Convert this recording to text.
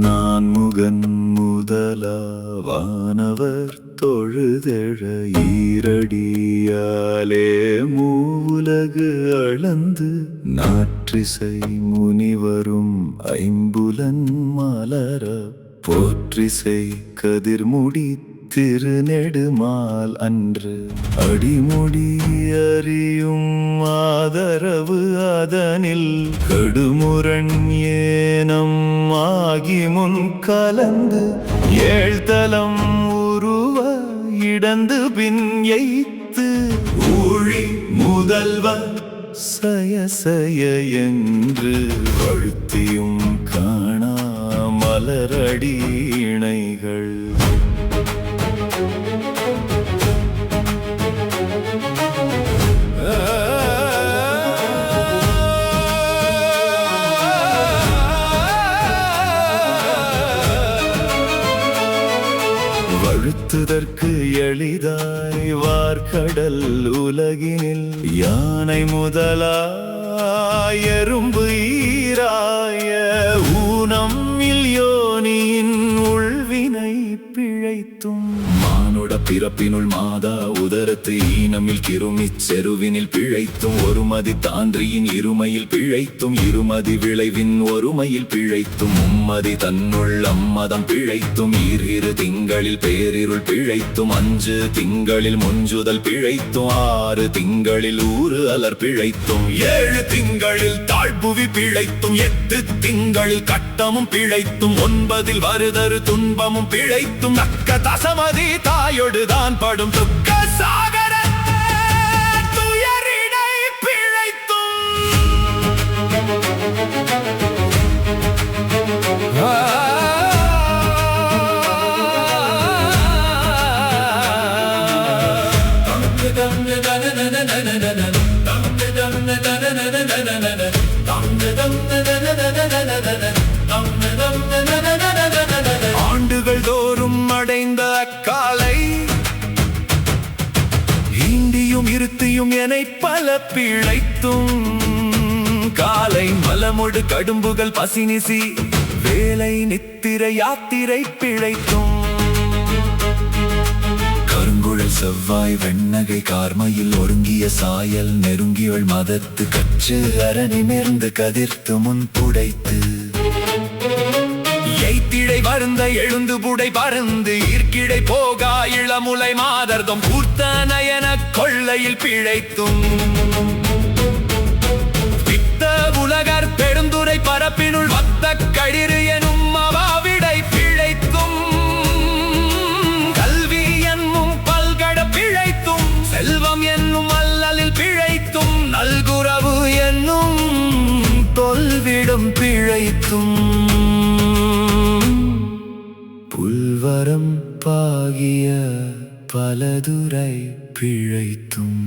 நான் முகன் முதலா வானவர் தொழுதெழ ஈரடியாலே மூவுலகு அளந்து நாற்றிசை முனிவரும் ஐம்புலன் மலர போற்றிசை கதிர்முடி திருநெடுமால் அன்று அடிமுடி அறியும் ஆதரவு அதனில் கடுமுரண் ஏனம் ஆகி முன் கலந்து ஏழ்தலம் உருவ இடந்து பின் எய்த்து ஊழி முதல்வ சய சய என்று வழுத்தியும் காணா மலரடி இணைகள் வழுத்துதற்கு எளிதாய் வார்கடல் உலகினில் யானை முதலாய் எறும்பு ஈராய ஊனம் யோனியின் உள்வினை பிழைத்தும் மானுட பிறப்பினுள் மாதா உதரத்து ஈனமில் கிருமிச் செருவினில் பிழைத்தும் ஒருமதி தாந்திரியின் இருமையில் பிழைத்தும் இருமதி விளைவின் ஒருமையில் பிழைத்தும் மும்மதி தன்னுள் அம்மதம் பிழைத்தும் இரு திங்களில் பேரிருள் பிழைத்தும் 5 திங்களில் முஞ்சுதல் பிழைத்தும் 6 திங்களில் ஊறு அலர் பிழைத்தும் 7 திங்களில் தாழ்புவி பிழைத்தும் 8 திங்களில் கட்டமும் பிழைத்தும் 9 வருதரு துன்பமும் பிழைத்தும் நக்க தசமதி தாயொடுதான் படும் துக்க சாகர துயரிடை பிழைத்தும் ஆண்டுகள் தோறும் அடைந்த அக்காலை ஈண்டியும் இருத்தியும் என பல பிழைத்தும் காலை மலமொடு கடும்புகள் பசினிசி வேலை நித்திரை யாத்திரை பிழைத்தும் கருங்குழல் செவ்வாய் வெண்ணகை கார்மையில் ஒருங்கிய சாயல் நெருங்கியள் மதத்து கச்சு அரணிமிர்ந்து கதிர்த்து முன் புடைத்து எய்திடை வருந்த எழுந்து புடை பறந்து ஈர்க்கிடை போகா இளமுலை மாதர்தம் கூர்த்த நயன கொள்ளையில் பிழைத்தும் பித்த உலகர் பெருந்துரை பரப்பினுள் வத்த கடிறு எனும் அவாவிடை பிழைத்தும் கல்வி என்னும் பல்கட பிழைத்தும் செல்வம் என்னும் அல்லலில் பிழைத்தும் நல்குறவு என்னும் தொல்விடம் பிழைத்தும் புல்வரம் பாகிய பலதுரை பிழைத்தும்